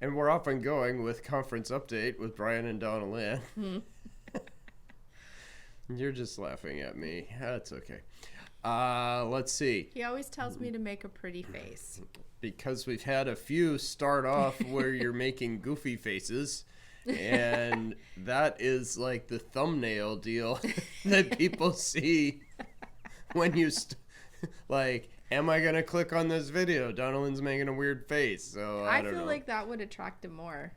And we're off and going with conference update with Brian and Donalyn. You're just laughing at me. That's okay. Let's see. He always tells me to make a pretty face. Because we've had a few start off where you're making goofy faces. And that is like the thumbnail deal that people see when you like, am I going to click on this video? Donalyn's making a weird face. So I don't know. Like that would attract him more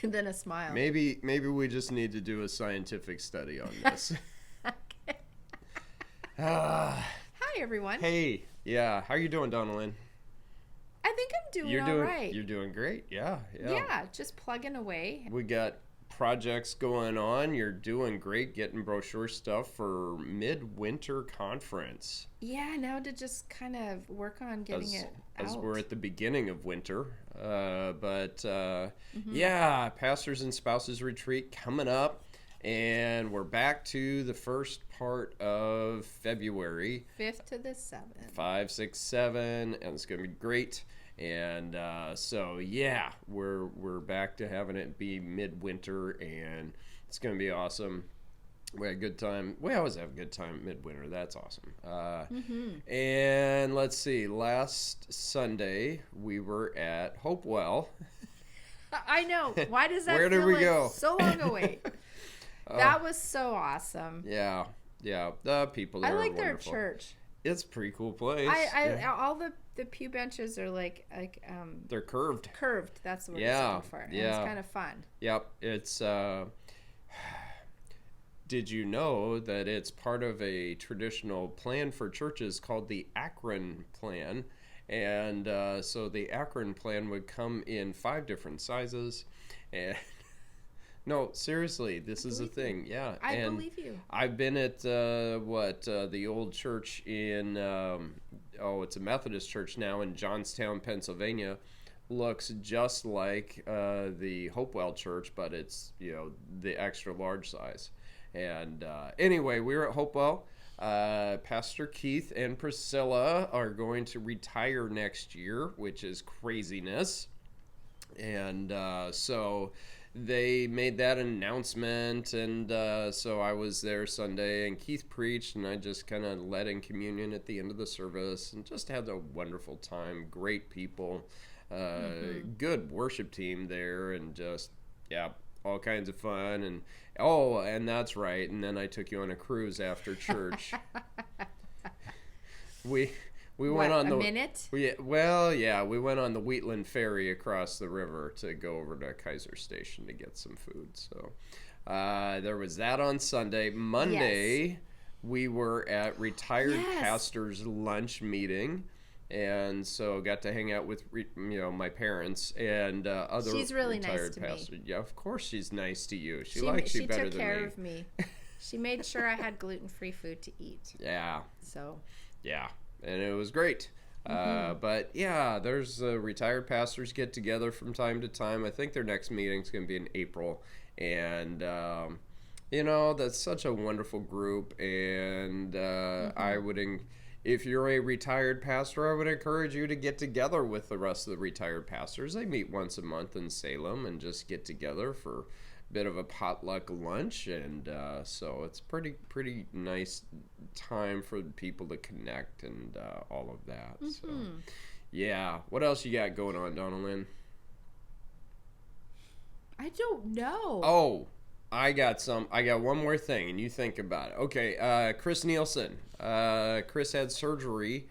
than a smile. Maybe we just need to do a scientific study on this. Okay. Hi, everyone. Hey. Yeah. How you doing, Donalyn? I think I'm doing all right. You're doing great. Yeah. Yeah, just plugging away. We got projects going on. You're doing great getting brochure stuff for midwinter conference. Yeah, now to just kind of work on getting it out. As we're at the beginning of winter. Yeah, Pastors and Spouses Retreat coming up. And we're back to the first part of February. 5th to the 7th. 5, 6, 7, and it's going to be great. And so, yeah, we're back to having it be midwinter, and it's going to be awesome. We had a good time. We always have a good time midwinter. That's awesome. And let's see. Last Sunday, we were at Hopewell. I know. Why does that Where did feel we like go? So long away? That was so awesome. Yeah. The people there I like are their wonderful. church. It's a pretty cool place. All the pew benches are like they're curved. Curved. That's the word I'm looking for. And it's kind of fun. Yep. It's did you know that it's part of a traditional plan for churches called the Akron Plan? And so the Akron Plan would come in 5 different sizes. And no, seriously, this is a thing. Yeah. I believe you. I've been at the old church in it's a Methodist church now in Johnstown, Pennsylvania. Looks just like the Hopewell church, but it's the extra large size. And anyway, we were at Hopewell. Pastor Keith and Priscilla are going to retire next year, which is craziness. And so they made that announcement, and so I was there Sunday, and Keith preached, and I just kind of led in communion at the end of the service, and just had a wonderful time. Great people, good worship team there, and just all kinds of fun. And that's right. And then I took you on a cruise after church. We went on the minute. We went on the Wheatland Ferry across the river to go over to Kaiser Station to get some food. So there was that on Sunday. Monday, we were at retired pastors' lunch meeting, and so got to hang out with my parents and other She's really retired nice to pastors. me. Yeah, of course she's nice to you. She likes you better than me. She took care of me. She made sure I had gluten-free food to eat. Yeah. So. Yeah. And it was great. But yeah, there's retired pastors get together from time to time. I think their next meeting's going to be in April. And, that's such a wonderful group. And I would, if you're a retired pastor, I would encourage you to get together with the rest of the retired pastors. They meet once a month in Salem and just get together for a bit of a potluck lunch. And so it's pretty nice time for people to connect and all of that. So yeah, what else you got going on, Donalyn? I don't know. Oh, I got one more thing, and you think about it. Okay, Chris Nielsen. Chris had surgery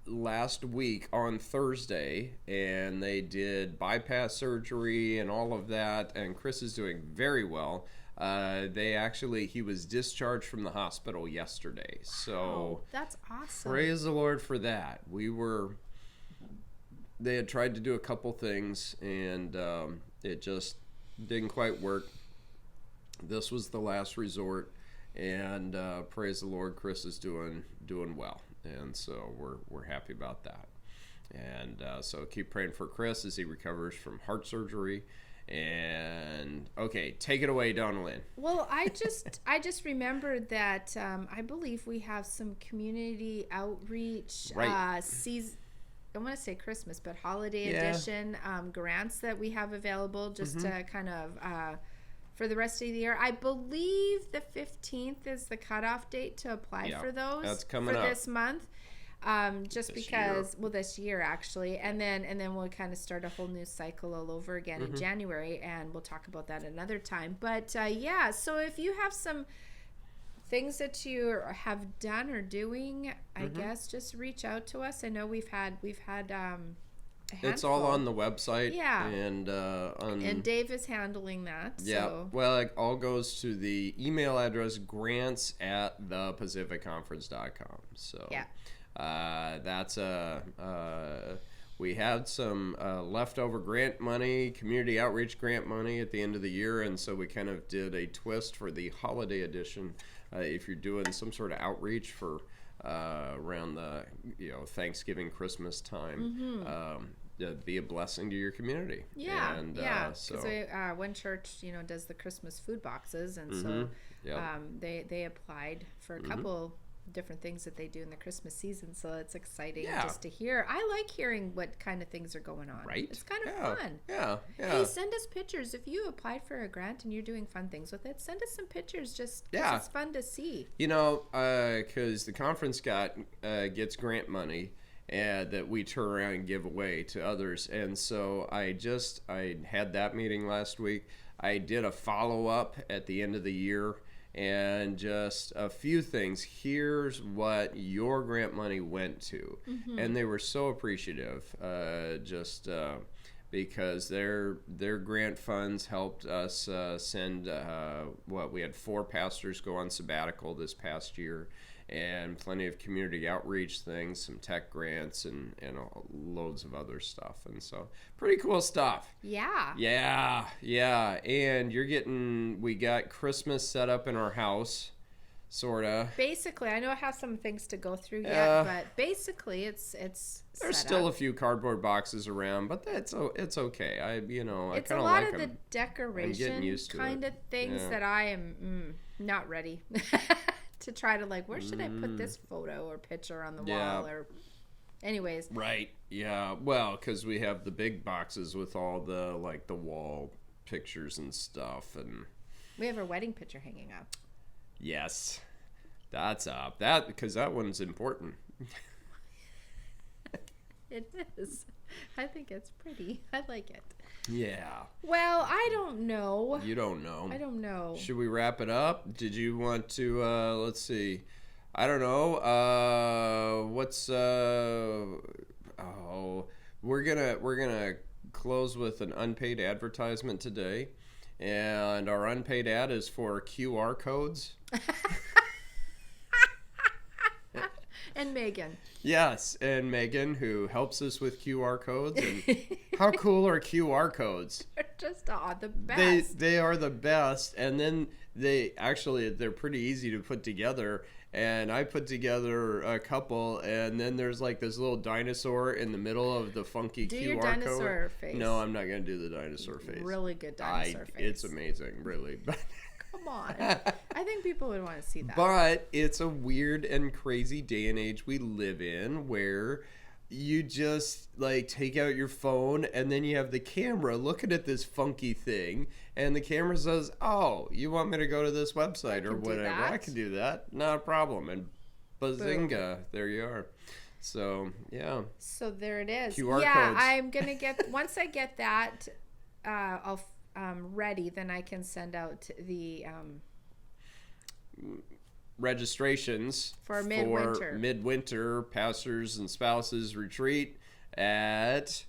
last week on Thursday, and they did bypass surgery and all of that, and Chris is doing very well. He was discharged from the hospital yesterday. So that's awesome. Praise the Lord for that. They had tried to do a couple things, and it just didn't quite work. This was the last resort, and praise the Lord, Chris is doing well, and so we're happy about that. And so keep praying for Chris as he recovers from heart surgery. And okay, take it away, Donalyn. Well, I just remembered that I believe we have some community outreach I want to say Christmas, but holiday Yeah. edition grants that we have available just to kind of for the rest of the year. I believe the 15th is the cutoff date to apply Yeah, for those. that's coming for up. this month. Just This because, well, this year actually, and then we'll kind of start a whole new cycle all over again in January, and we'll talk about that another time. But yeah, so if you have some things that you have done or doing, I guess just reach out to us. I know we've had a It's all handful. on the website. Yeah. And Dave is handling that. yeah, So. well, it all goes to the email address grants@thepacificconference.com. So Yeah. that's we had some leftover grant money, community outreach grant money at the end of the year, and so we kind of did a twist for the holiday edition. If you're doing some sort of outreach for around the Thanksgiving, Christmas time, be a blessing to your community. Yeah, and, yeah. So Because one church, does the Christmas food boxes, and so Yep. they applied for a couple different things that they do in the Christmas season. So it's exciting Yeah. just to hear. I like hearing what kind of things are going on. Right? It's kind of Yeah. fun. Yeah, yeah. Hey, send us pictures if you applied for a grant and you're doing fun things with it. Send us some pictures, just 'cause Yeah. it's fun to see. Because the conference gets grant money that we turn around and give away to others, and so I had that meeting last week. I did a follow-up at the end of the year, and just a few things. Here's what your grant money went to, and they were so appreciative. Because their grant funds helped us send we had 4 pastors go on sabbatical this past year, and plenty of community outreach things, some tech grants, and loads of other stuff. And so pretty cool stuff. Yeah. Yeah. And we got Christmas set up in our house, sorta. Basically, I know I have some things to go through Yeah. yet, but basically it's There's set still up. a few cardboard boxes around, but it's okay. I It's kind a of lot like of the them. decoration used to kind it. of things Yeah. that I am not ready to try to where should I put this photo or picture on the Yeah. wall or anyways. Right. Yeah. Well, because we have the big boxes with all the the wall pictures and stuff, and We have our wedding picture hanging up. yes, that's up. Because that one's important. It is. I think it's pretty. I like it. Yeah. Well, I don't know. You don't know. I don't know. Should we wrap it up? Did you want to? Let's see. I don't know. We're gonna close with an unpaid advertisement today, and our unpaid ad is for QR codes. And Megan. Yes, and Megan, who helps us with QR codes. And how cool are QR codes? They're just the best. They are the best, and then they're pretty easy to put together. And I put together a couple, and then there's this little dinosaur in the middle of the funky Do QR your dinosaur code. face. No, I'm not gonna do the dinosaur face. Really good dinosaur face. It's amazing, really. Come on. I think people would want to see that. But it's a weird and crazy day and age we live in, where you just take out your phone and then you have the camera looking at this funky thing, and the camera says, "Oh, you want me to go to this website or whatever? I can do that, not a problem." And bazinga, there you are. So yeah. So there it is. QR yeah, codes. I'm gonna get once I get that all ready, then I can send out the registrations for midwinter pastors and spouses retreat at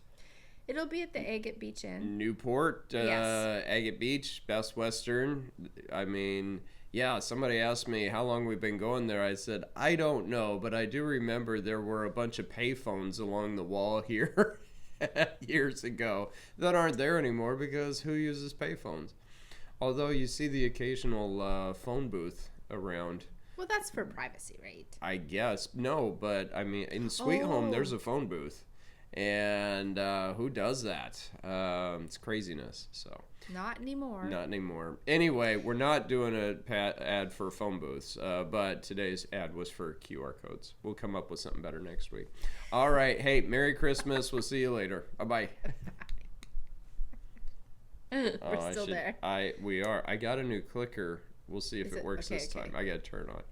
It'll be at the Agate Beach Inn. Newport, Yes. Agate Beach, Best Western. I mean, yeah, somebody asked me how long we've been going there. I said, I don't know, but I do remember there were a bunch of payphones along the wall here years ago that aren't there anymore because who uses payphones? Although you see the occasional phone booth around. Well, that's for privacy, right? I guess. No, but I mean, in Sweet Home, there's a phone booth. And who does that? It's craziness. So Not anymore. not anymore. Anyway, we're not doing a ad for phone booths, but today's ad was for QR codes. We'll come up with something better next week. All right. Hey, Merry Christmas. We'll see you later. Bye-bye. We're still there. We are. I got a new clicker. We'll see if it works okay, this time. I got to turn it on.